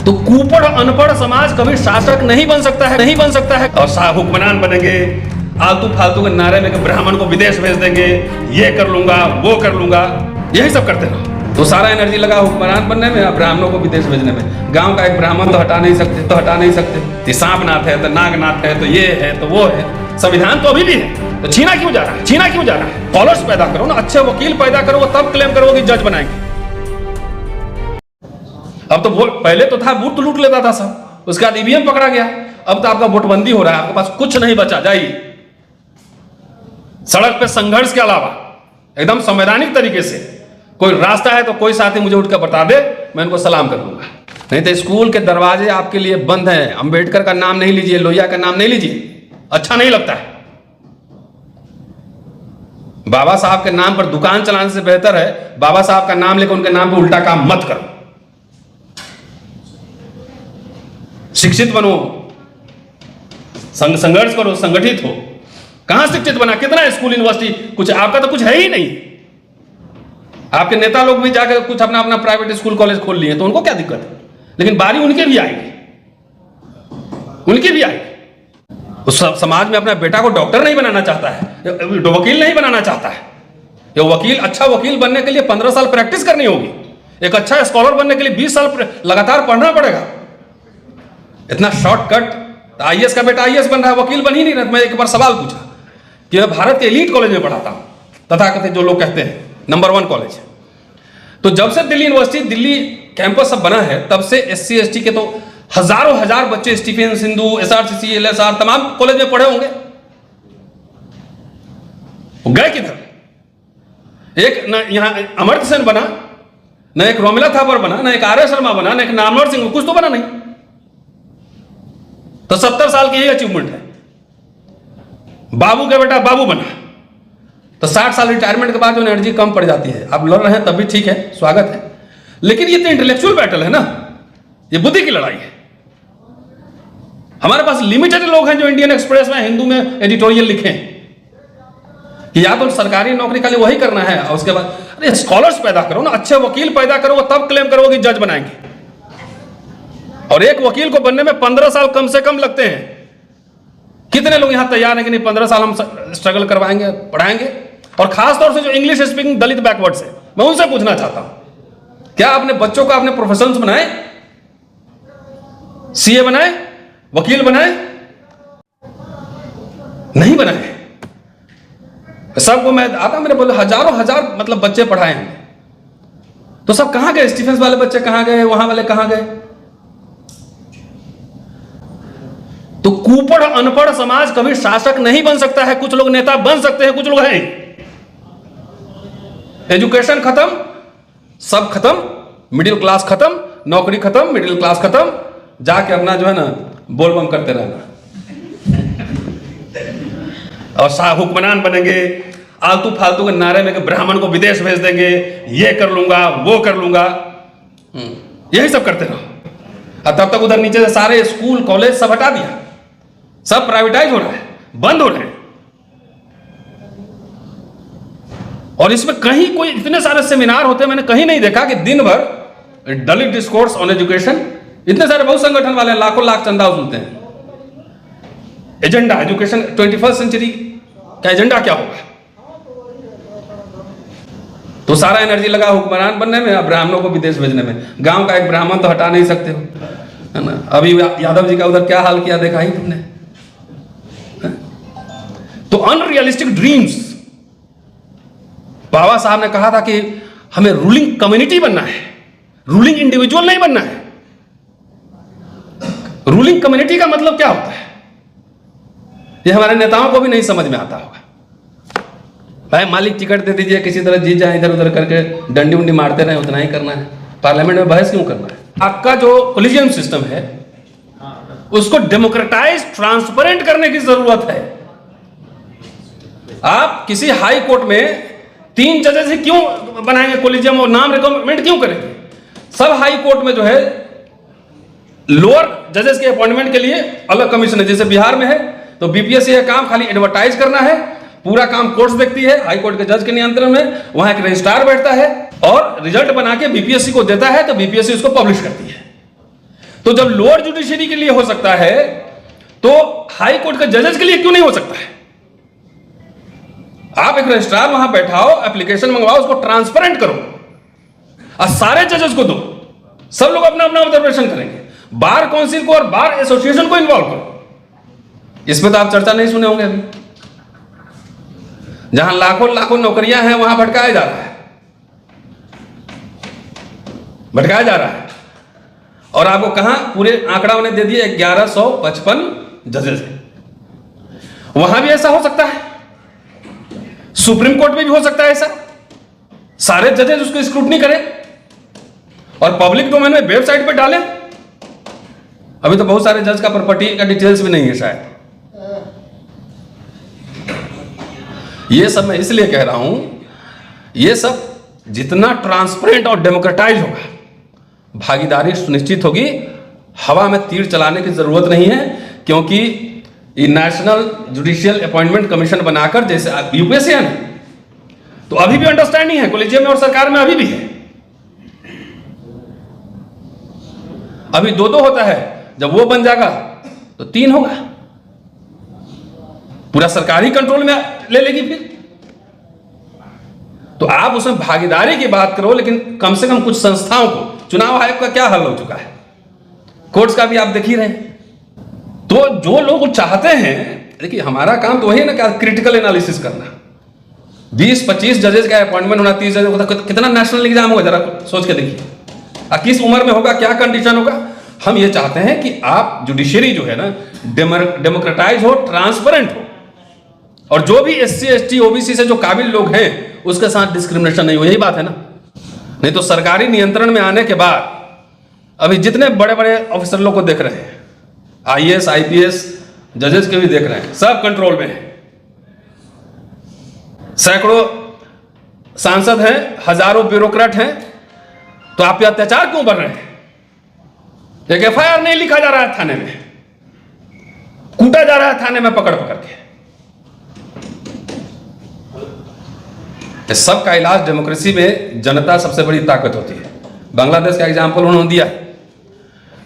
तो कुपड़ अनपढ़ समाज कभी शासक नहीं बन सकता है, नहीं बन सकता है। और हुक्मरान बनेंगे, आलतू फालतू के नारे में ब्राह्मण को विदेश भेज देंगे, ये कर लूंगा वो कर लूंगा, यही सब करते रहो। तो सारा एनर्जी लगा हुक्मरान बनने में, ब्राह्मणों को विदेश भेजने में। गांव का एक ब्राह्मण तो हटा नहीं सकते, सांपनाथ है तो नागनाथ है तो ये है तो वो है। संविधान तो अभी भी है, तो छीना क्यों जा रहा है? स्कॉलर्स पैदा करो ना, अच्छे वकील पैदा करो, तब क्लेम करो कि जज बनाएंगे। अब तो पहले तो था वोट तो लूट लेता था सब, उसके बाद ईवीएम पकड़ा गया। अब तो आपका वोटबंदी हो रहा है, आपके पास कुछ नहीं बचा। जाइए सड़क पे संघर्ष के अलावा एकदम संवैधानिक तरीके से कोई रास्ता है तो कोई साथी मुझे उठकर बता दे, मैं उनको सलाम कर दूंगा। नहीं तो स्कूल के दरवाजे आपके लिए बंद हैं। अंबेडकर का नाम नहीं लीजिए, लोहिया का नाम नहीं लीजिए, अच्छा नहीं लगता है। बाबा साहब के नाम पर दुकान चलाने से बेहतर है बाबा साहब का नाम लेकर उनके नाम पर उल्टा काम मत करो। शिक्षित बनो, संघर्ष करो, संगठित हो। कहां शिक्षित बना, कितना स्कूल यूनिवर्सिटी, कुछ आपका तो कुछ है ही नहीं। आपके नेता लोग भी जाकर कुछ अपना प्राइवेट स्कूल कॉलेज खोल लिए, तो उनको क्या दिक्कत है? लेकिन बारी उनके भी आएगी। उस समाज में अपना बेटा को डॉक्टर नहीं बनाना चाहता है, वकील नहीं बनाना चाहता है। ये वकील, अच्छा वकील बनने के लिए 15 साल प्रैक्टिस करनी होगी। एक अच्छा स्कॉलर बनने के लिए 20 साल लगातार पढ़ना पड़ेगा। इतना शॉर्टकट। आईएएस का बेटा आईएएस बन रहा है, वकील बन ही नहीं रहा। मैं एक बार सवाल पूछा कि मैं भारत के एलीट कॉलेज में पढ़ाता हूं, तथाकथित जो लोग कहते हैं नंबर 1 कॉलेज। तो जब से दिल्ली यूनिवर्सिटी, दिल्ली कैंपस सब बना है, तब से एससी एसटी के तो हजार बच्चे स्टीफेन सिंधु, एसआरसीसी, एलएसआर तमाम कॉलेज में पढ़े होंगे। वो गए किधर? एक न यहां अमर्त्य सेन बना, न एक रोमिला थापर बना, न एक आर्य शर्मा बना, न एक नामवर सिंह, कुछ तो बना नहीं। तो 70 साल की यही अचीवमेंट है। बाबू का बेटा बाबू बना, तो 60 साल रिटायरमेंट के बाद जो एनर्जी कम पड़ जाती है। आप लड़ रहे हैं तब भी ठीक है, स्वागत है, लेकिन ये तो इंटेलेक्चुअल बैटल है ना, ये बुद्धि की लड़ाई है। हमारे पास लिमिटेड लोग हैं जो इंडियन एक्सप्रेस में, हिंदू में एडिटोरियल लिखें कि या तो सरकारी नौकरी खाली वही करना है, और उसके बाद अरे स्कॉलर्स पैदा करो ना, अच्छे वकील पैदा करो, तब क्लेम करो कि जज बनाएंगे। और एक वकील को बनने में 15 साल कम से कम लगते हैं। कितने लोग यहां तैयार हैं कि नहीं 15 साल हम स्ट्रगल करवाएंगे, पढ़ाएंगे? और खासतौर से जो इंग्लिश स्पीकिंग दलित बैकवर्ड्स है, मैं उनसे पूछना चाहता हूं, क्या अपने बच्चों को अपने प्रोफेशंस बनाए, सीए बनाए, वकील बनाए? नहीं बनाए। सबको मैं आता, मैंने बोला हजार मतलब बच्चे पढ़ाए हैं, तो सब कहां गए? स्टीफेंस वाले बच्चे कहां गए, वहां वाले कहां गए? तो कुपड़ अनपढ़ समाज कभी शासक नहीं बन सकता है। कुछ लोग नेता बन सकते हैं, कुछ लोग हैं। एजुकेशन खत्म, सब खत्म, मिडिल क्लास खत्म, नौकरी खत्म, मिडिल क्लास खत्म, जाके अपना जो है ना बोलबम करते रहना। और हुक्मरान बनेंगे, आलतू फालतू के नारे में ब्राह्मण को विदेश भेज देंगे, ये कर लूंगा वो कर लूंगा, यही सब करते रहो। तब तक उधर नीचे से सारे स्कूल कॉलेज सब हटा दिया, सब प्राइवेटाइज हो रहा है, बंद हो रहे हैं। और इसमें कहीं कोई इतने सारे सेमिनार होते हैं, मैंने कहीं नहीं देखा कि दिन भर दलित डिस्कोर्स ऑन एजुकेशन। इतने सारे बहुत संगठन वाले लाखों लाख चंदा वसूलते हैं। एजेंडा एजुकेशन 21st सेंचुरी का एजेंडा क्या होगा? तो सारा एनर्जी लगा हुक्मरान बनने में, ब्राह्मणों को विदेश भेजने में। गांव का एक ब्राह्मण तो हटा नहीं सकते हो, है ना? अभी यादव जी का उधर क्या हाल किया देखा ही तुमने। तो अनरियलिस्टिक ड्रीम्स। बाबा साहब ने कहा था कि हमें रूलिंग कम्युनिटी बनना है, रूलिंग इंडिविजुअल नहीं बनना है। रूलिंग कम्युनिटी का मतलब क्या होता है, ये हमारे नेताओं को भी नहीं समझ में आता होगा। भाई मालिक टिकट दे दीजिए, किसी तरह जीत जाए, इधर उधर करके डंडी उंडी मारते रहे, उतना ही करना है। पार्लियामेंट में बहस क्यों करना है? आपका जो कोलिजियम सिस्टम है उसको डेमोक्रेटाइज, ट्रांसपेरेंट करने की जरूरत है। आप किसी हाई कोर्ट में 3 जजेस ही क्यों बनाएंगे कोलिजियम, और नाम रिकमेंड क्यों करेंगे? सब हाई कोर्ट में जो है लोअर जजेस के अपॉइंटमेंट के लिए अलग कमीशन है। जैसे बिहार में है तो बीपीएससी का काम खाली एडवर्टाइज करना है, पूरा काम कोर्ट्स देखती है, हाई कोर्ट के जज के नियंत्रण में। वहां एक रजिस्ट्रार बैठता है और रिजल्ट बना के बीपीएससी को देता है, तो बीपीएससी उसको पब्लिश करती है। तो जब लोअर जुडिशरी के लिए हो सकता है तो हाई कोर्ट के जजेस के लिए क्यों नहीं हो सकता है? आप एक रजिस्ट्रार वहां बैठाओ, एप्लीकेशन मंगवाओ, उसको ट्रांसपेरेंट करो और सारे जजेस को दो, सब लोग अपना अपना ऑब्जर्वेशन करेंगे। बार काउंसिल को और बार एसोसिएशन को इन्वॉल्व करो। इसमें तो आप चर्चा नहीं सुने होंगे अभी। जहां लाखों लाखों नौकरियां हैं वहां भटकाया जा रहा है, भटकाया जा रहा है। और आपको कहां पूरे आंकड़ा उन्हें दे दिया 1155 जजेस है। वहां भी ऐसा हो सकता है, सुप्रीम कोर्ट में भी हो सकता है ऐसा। सारे जजेस उसको स्क्रूटनी करें और पब्लिक डोमेन में वेबसाइट पर डालें। अभी तो बहुत सारे जज का प्रॉपर्टी का डिटेल्स भी नहीं है शायद। ये सब मैं इसलिए कह रहा हूं, ये सब जितना ट्रांसपेरेंट और डेमोक्रेटाइज होगा, भागीदारी सुनिश्चित होगी। हवा में तीर चलाने की जरूरत नहीं है, क्योंकि ये नेशनल जुडिशियल अपॉइंटमेंट कमीशन बनाकर, जैसे यूपीएससी है ना, तो अभी भी अंडरस्टैंडिंग है कॉलेजियम में और सरकार में अभी भी है। अभी 2-2 होता है, जब वो बन जाएगा तो 3 होगा। पूरा सरकारी कंट्रोल में ले लेगी फिर। तो आप उसमें भागीदारी की बात करो, लेकिन कम से कम कुछ संस्थाओं को, चुनाव आयोग का क्या हल हो चुका है, कोर्ट्स का भी आप देख ही रहे हैं। तो जो लोग चाहते हैं, देखिए हमारा काम तो वही है ना, क्या क्रिटिकल एनालिसिस करना। 20-25 जजेस का अपॉइंटमेंट होना, 30 जजेस का, कितना नेशनल एग्जाम होगा जरा सोच के देखिए। किस उम्र में होगा, क्या कंडीशन होगा। हम ये चाहते हैं कि आप जुडिशरी जो है ना, डेमोक्रेटाइज हो, ट्रांसपेरेंट हो, और जो भी SC ST OBC से जो काबिल लोग हैं उसके साथ डिस्क्रिमिनेशन नहीं हो। यही बात है ना। नहीं तो सरकारी नियंत्रण में आने के बाद अभी जितने बड़े बड़े ऑफिसर लोग को देख रहे हैं, IAS IPS जजेस के भी देख रहे हैं, सब कंट्रोल में है। सैकड़ों सांसद हैं, हजारों ब्यूरोक्रेट हैं, तो आप पे अत्याचार क्यों बढ़ रहे हैं? एक FIR नहीं लिखा जा रहा है थाने में, कूटा जा रहा है थाने में पकड़ पकड़ के। इस सब का इलाज डेमोक्रेसी में जनता सबसे बड़ी ताकत होती है। बांग्लादेश का एग्जाम्पल उन्होंने दिया है।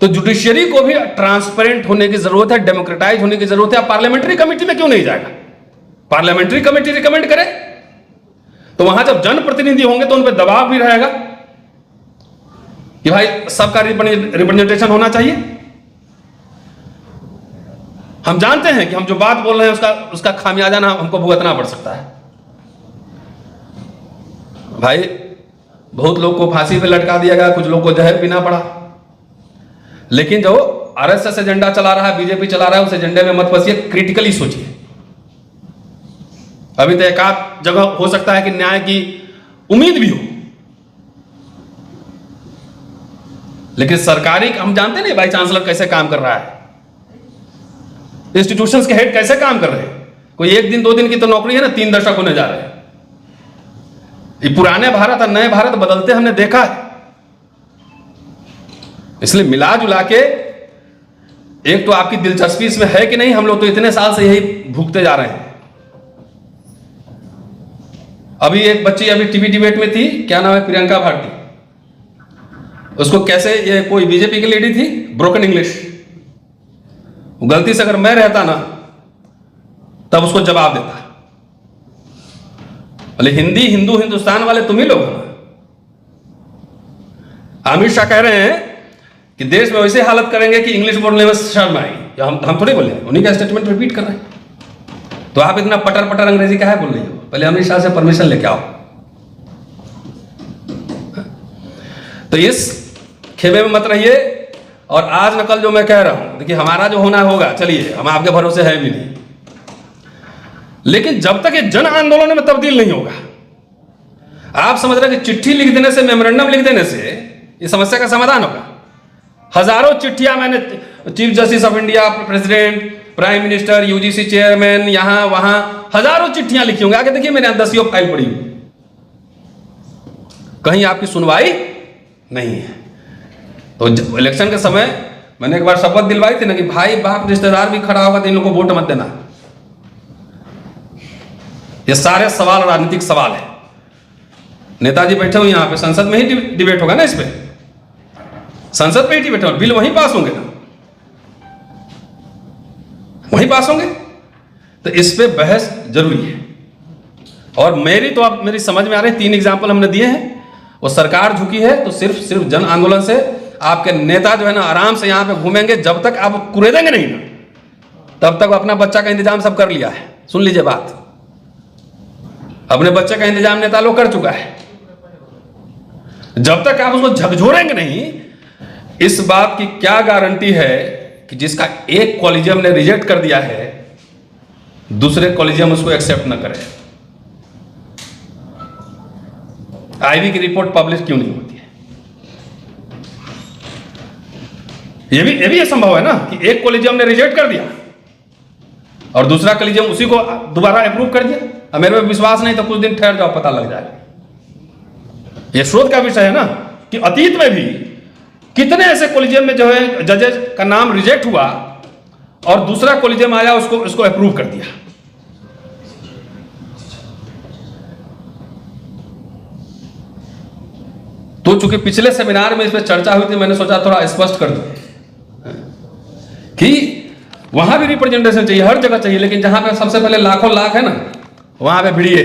तो जुडिशियरी को भी ट्रांसपेरेंट होने की जरूरत है, डेमोक्रेटाइज होने की जरूरत है। आप पार्लियामेंट्री कमेटी में क्यों नहीं जाएगा? पार्लियामेंट्री कमेटी रिकमेंड करे तो वहां जब जनप्रतिनिधि होंगे तो उन पर दबाव भी रहेगा कि भाई सबका रिप्रेजेंटेशन होना चाहिए। हम जानते हैं कि हम जो बात बोल रहे हैं उसका खामियाजा ना हमको भुगतना पड़ सकता है। भाई बहुत लोग को फांसी पे लटका दिया गया, कुछ लोग को जहर पीना पड़ा, लेकिन जो RSS एजेंडा चला रहा है, बीजेपी चला रहा है, उस एजेंडे में मत फंसिए, क्रिटिकली सोचिए। अभी तो एक आध जगह हो सकता है कि न्याय की उम्मीद भी हो, लेकिन सरकारी हम जानते नहीं वाइस चांसलर कैसे काम कर रहा है, इंस्टीट्यूशंस के हेड कैसे काम कर रहे हैं। कोई 1 दिन 2 दिन की तो नौकरी है ना, 3 दशक होने जा रहे हैं। ये पुराने भारत और नए भारत बदलते हमने देखा है। इसलिए मिला जुला के, एक तो आपकी दिलचस्पी इसमें है कि नहीं, हम लोग तो इतने साल से यही भुगते जा रहे हैं। अभी एक बच्ची अभी टीवी डिबेट में थी, क्या नाम है, प्रियंका भारती, उसको कैसे, ये कोई बीजेपी की लेडी थी, ब्रोकन इंग्लिश, गलती से अगर मैं रहता ना तब उसको जवाब देता। बोले हिंदी हिंदू हिंदुस्तान वाले तुम ही लोग हो। अमित शाह कह रहे हैं कि देश में वैसे हालत करेंगे कि इंग्लिश बोलने में शर्म आएगी। हम थोड़ी बोले, उन्हीं का स्टेटमेंट रिपीट कर रहे हैं। तो आप इतना पटर पटर अंग्रेजी का है बोल रही हो? पहले अमित शाह से परमिशन लेके आओ। तो इस खेमे में मत रहिए। और आज न कल जो मैं कह रहा हूं, देखिए हमारा जो होना होगा, चलिए हम आपके भरोसे है भी नहीं, लेकिन जब तक ये जन आंदोलन में तब्दील नहीं होगा, आप समझ रहे हैं कि चिट्ठी लिख देने से, मेमोरेंडम लिख देने से ये समस्या का समाधान होगा? हजारों चिट्ठियां मैंने chief justice of India, president, prime minister, UGC chairman, यहां वहां हजारों चिट्ठियां लिखी होंगी। आगे देखिए मेरे यहां 10 फाइल पड़ी हुई, कहीं आपकी सुनवाई नहीं है। तो इलेक्शन के समय मैंने एक बार शपथ दिलवाई थी ना कि भाई बाप रिश्तेदार भी खड़ा होगा तो इन लोगों को वोट मत देना। ये सारे सवाल राजनीतिक सवाल है। नेताजी बैठे हुए यहां पे, संसद में ही डिबेट होगा ना इस पे। संसद पे ही डिबेट होगा, बिल वहीं पास होंगे ना, वहीं पास होंगे। तो इस पे बहस जरूरी है। और मेरी तो आप मेरी समझ में आ रही, 3 एग्जाम्पल हमने दिए हैं। वो सरकार झुकी है तो सिर्फ जन आंदोलन से आपके नेता जो है ना आराम से यहां पे घूमेंगे, जब तक आप कुरेदेंगे नहीं ना तब तक अपना बच्चा का इंतजाम सब कर लिया है। सुन लीजिए बात, अपने बच्चे का इंतजाम नेता लोग कर चुका है। जब तक आप उसको झकझोरेंगे नहीं, इस बात की क्या गारंटी है कि जिसका एक कॉलेजियम ने रिजेक्ट कर दिया है दूसरे कॉलेजियम उसको एक्सेप्ट ना करे। आईबी की रिपोर्ट पब्लिश क्यों नहीं होती है? ये भी संभव है ना कि एक कॉलेजियम ने रिजेक्ट कर दिया और दूसरा कॉलेजियम उसी को दोबारा अप्रूव कर दिया। अब मेरे में विश्वास नहीं तो कुछ दिन ठहर जाओ, पता लग जाएगा। ये शोध का विषय है ना कि अतीत में भी कितने ऐसे कॉलेजियम में जो है जजेस का नाम रिजेक्ट हुआ और दूसरा कॉलेजियम आया उसको अप्रूव कर दिया। तो चूंकि पिछले सेमिनार में इस पर चर्चा हुई थी, मैंने सोचा थोड़ा स्पष्ट कर दूं कि वहां भी रिप्रेजेंटेशन चाहिए, हर जगह चाहिए, लेकिन जहां पे सबसे पहले लाखों लाख है ना वहां पे भिड़िए।